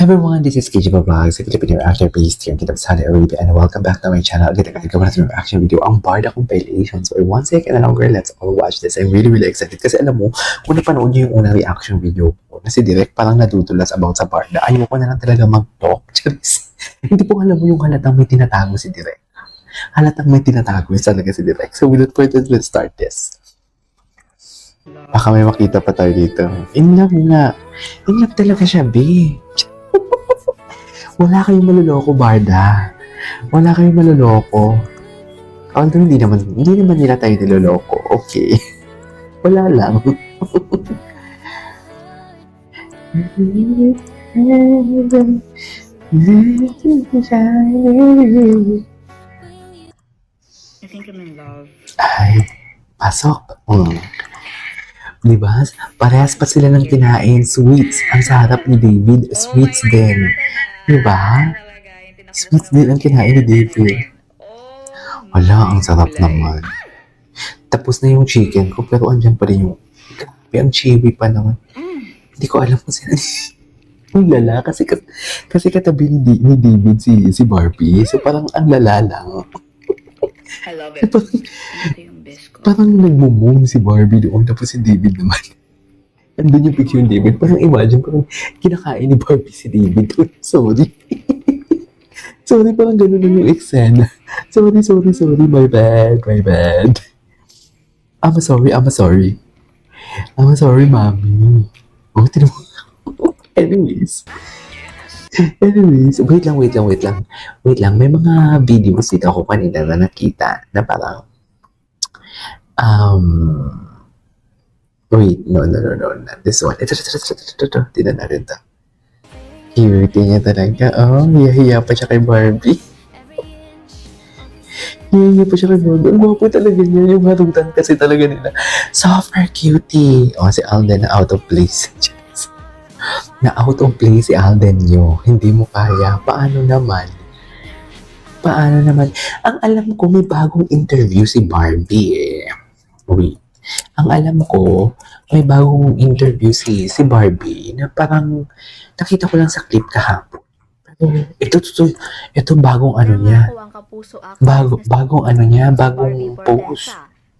Everyone, this is KJ Vlogs, a Filipino actor based here in Kingdom of Saudi Arabia, and welcome back to my channel. Agad gawa natin yung reaction video, ang Barda compilation. So, 1 second na longer, let's all watch this. I'm really excited kasi alam mo, kung napanood niyo yung unang reaction video ko, na si Direk parang nadudulas about sa Barda, ayoko na lang talaga mag-talk. Charis. Hindi po alam mo yung halatang may tinatago si Direk. Halatang may tinatago talaga si Direk. So, without further ado, let's start this. Baka may makita pa tayo dito. In love nga. In love talaga siya, B. Wala kayong maluloko, Barda. Wala kayong maluloko. Although hindi naman nila tayo niloloko. Okay. Wala lang. I think I'm in love. Ay, pasok. Diba? Parehas pa sila ng kinain. Sweets. Ang sarap ni David. Sweets din. Diba? Sweets din ang kinain ni David. Wala, ang sarap naman. Tapos na yung chicken ko, pero andyan pa rin yung... Grabe, ang chewy pa naman. Hindi ko alam kung sino... Ang lala, kasi katabi ni David si Barbie. So parang ang lala lang. I love it. Ito yung best ko. Parang nagmumong si Barbie doon, tapos si David naman. Andun yung picture ni David. Parang imagine, parang kinakain ni Barbie si David doon. Sorry. Sorry, parang ganun lang yung eksena. Sorry. My bad. I'm sorry, mami. Oh, tinan mo. Anyways, wait lang. May mga videos dito ako kanina na nakita na parang, wait, no, not this one. Ito. Tignan natin ito. Cute niya talaga. Oh, hiya pa siya kay Barbie. Hiya pa siya kay Barbie. Ang gwapo talaga niya. Yung harutan kasi talaga nila. Super cutie. Oh, si Alden na out of place. Na out of place si Alden nyo. Hindi mo kaya. Paano naman? Ang alam ko, may bagong interview si Barbie eh. Wait. Ang alam ko, may bagong interview si Barbie na parang nakita ko lang sa clip kahapon. Ito bagong ano niya. Bagong ano niya, bagong post.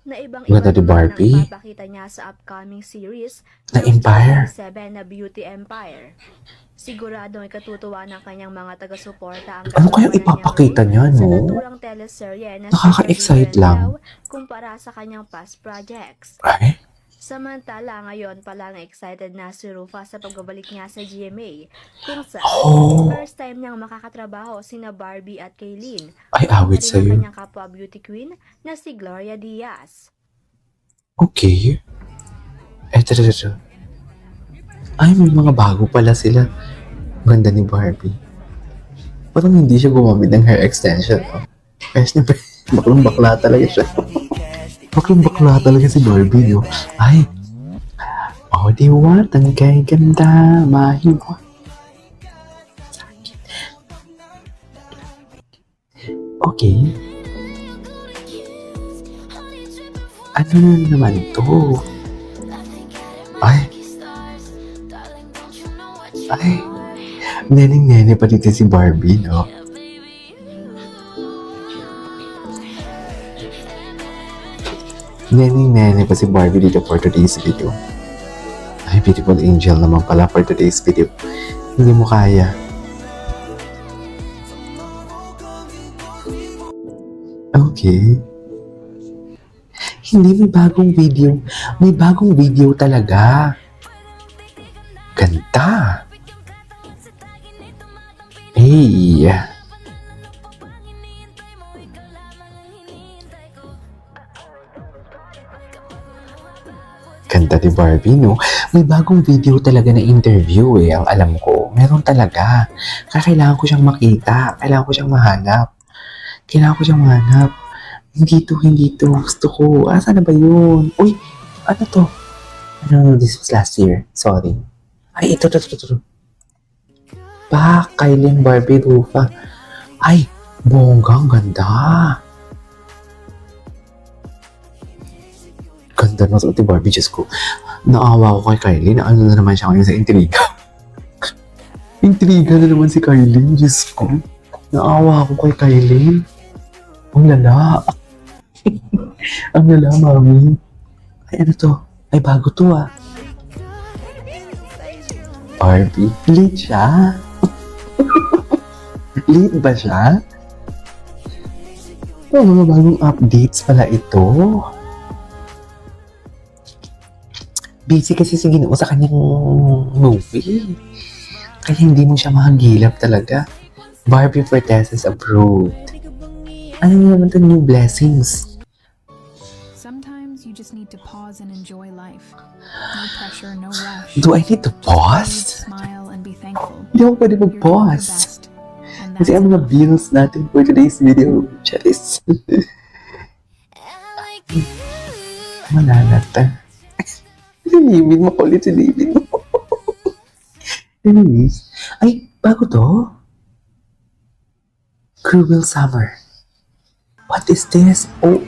Na ibang Ganda ni Barbie. Papakita niya sa upcoming series Na Empire. 7 na Beauty Empire. Siguradong ikatutuwa ng kanyang mga taga-suporta ang Ano kayang ipapakita niya, sa no? naturang teleserye na Nakaka-excite lang. kumpara sa kanyang past projects. Ay, Samantala, ngayon pa lang excited na si Rufa sa pagbabalik niya sa GMA, kung saan first time niyang makakatrabaho sina Barbie at Kaylin. ay awit At sa'yo. kanyang kapwa beauty queen na si Gloria Diaz. Okay. Ito. Ay, may mga bago pala sila. Ganda ni Barbie. Parang hindi siya gumamit ng hair extension. Oh. Kaya baklang bakla talaga siya. Baklang bakla talaga si Barbie, no? Ay. Oh, diwat, ang kay ganda. Mahiwa. Okay. Ano na naman to? Ay. Neneng-nene pa dito si Barbie, no? Neneng-nene pa si Barbie dito for today's video. Ay, beautiful angel naman pala for today's video. Hindi mo kaya. Okay. Hindi, may bagong video. May bagong video talaga. Ganda. Hey. Ganda ni Barbie, no? May bagong video talaga na interview eh, ang alam ko. Meron talaga. Kaya kailangan ko siyang makita. Kailangan ko siyang mahanap. Hindi to. Gusto ko. Saan na ba yun? Uy, ano to? No, this was last year. Sorry. Ay, ito. Kaylin, Barbie, Rufa. Ay, bonggang ganda. Ganda na sa Barbie, Diyos ko. Naawa ko kay Kylie na ano na naman siya ngayon sa intriga. Intriga na naman si Kylie. Diyos ko. Naawa ako kay Kylie. Ang lala. Ang lala, mami. Ay, ano to? Ay, bago to ah. Barbie. Late siya? Late ba siya? Oh, mga bagong updates pala ito. Busy kasi si Ginoo sa kanyang movie. Kaya hindi mo siya mahagilap talaga. Barbie for Tests approved. Ano naman ito? New blessings. Sometimes you just need to pause and enjoy life. No pressure, no rush. Do I need to pause? Smile and be thankful. Hindi ako pwede You're doing your mag-pause. best. And Kasi that's ang mga enough. bills natin for today's video. Charis. Wala na ta. Si David, makulit si David. Anyways, ay, bago to. Cruel Summer. What is this? Oh,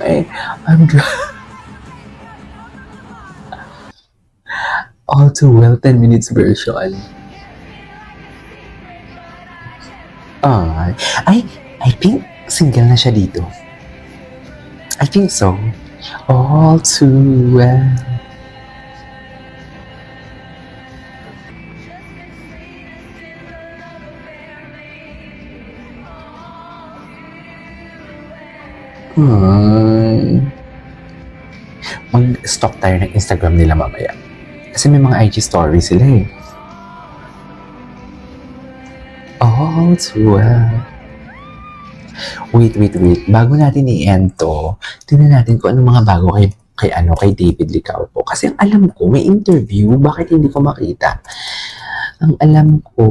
I'm all too well 10 minutes version. I think single na siya dito. I think so. All too well. Mag-stop tayo ng Instagram nila mamaya. Kasi may mga IG stories sila eh. All too well. Wait. Bago natin i-end to, tingnan natin kung ano mga bago kay David Licauco. Kasi ang alam ko, may interview. Bakit hindi ko makita? Ang alam ko,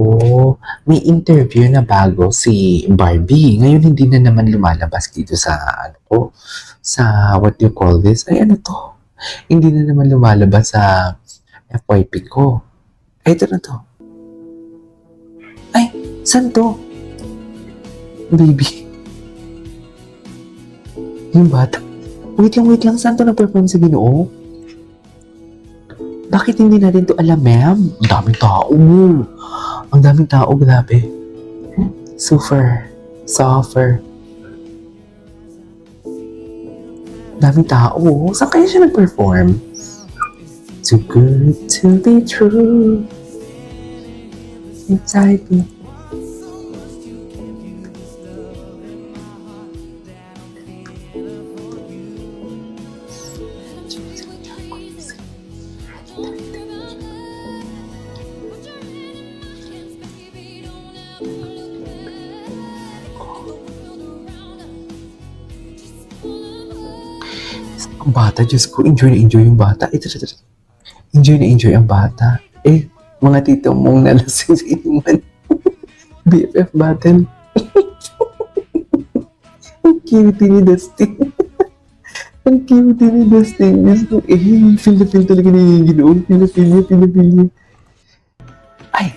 may interview na bago si Barbie. Ngayon hindi na naman lumalabas dito sa sa what do you call this? Ay, ano to? Hindi na naman lumalabas sa FYP ko. Ay, ito na to. Ay, saan to? Baby. Yung bata. Wait lang. Saan to na-perform sa Ginoo? Bakit hindi natin to alam, ma'am? Ang daming tao. Ang daming tao, grabe. Suffer. Daming tao. Saan kaya siya nag-perform? Too good to be true. Inside me. Ang bata, Diyos ko, enjoy yung bata. Ito. Enjoy ang bata. Mga tito mong nalasing sa inuman. BFF battle. Ang cute ni Dustin. Ang cute ni Dustin. Diyos ko, feel na feel talaga ni Ginoo. Feel niya. Ay!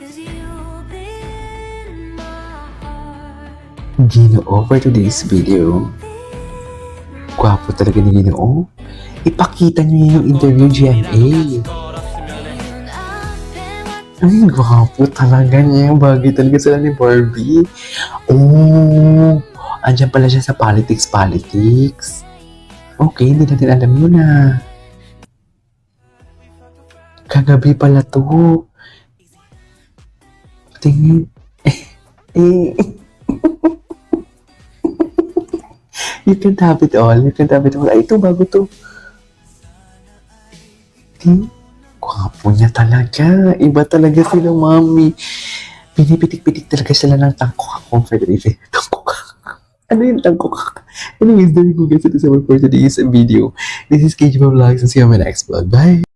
Ginoo for today's video. Gwapo talaga ni Ginoo. Ipakita niyo yung interview GMA. Ay, gwapo talaga niya. Bagay talaga sila ni Barbie. Andyan pala siya sa politics. Okay, hindi natin alam yun ah. Kagabi pala to. Tingin. You can't have it all. Ay, ito, bago to. Gwapo niya talaga. Iba talaga sila, mami. Pinipitik-pitik talaga sila ng tangkok akong Frederick. Tangkok. Ano yung tangkok? Anyways, there you go guys. Ito sa for today's video. This is KJ Vlogs and see you on my next vlog. Bye!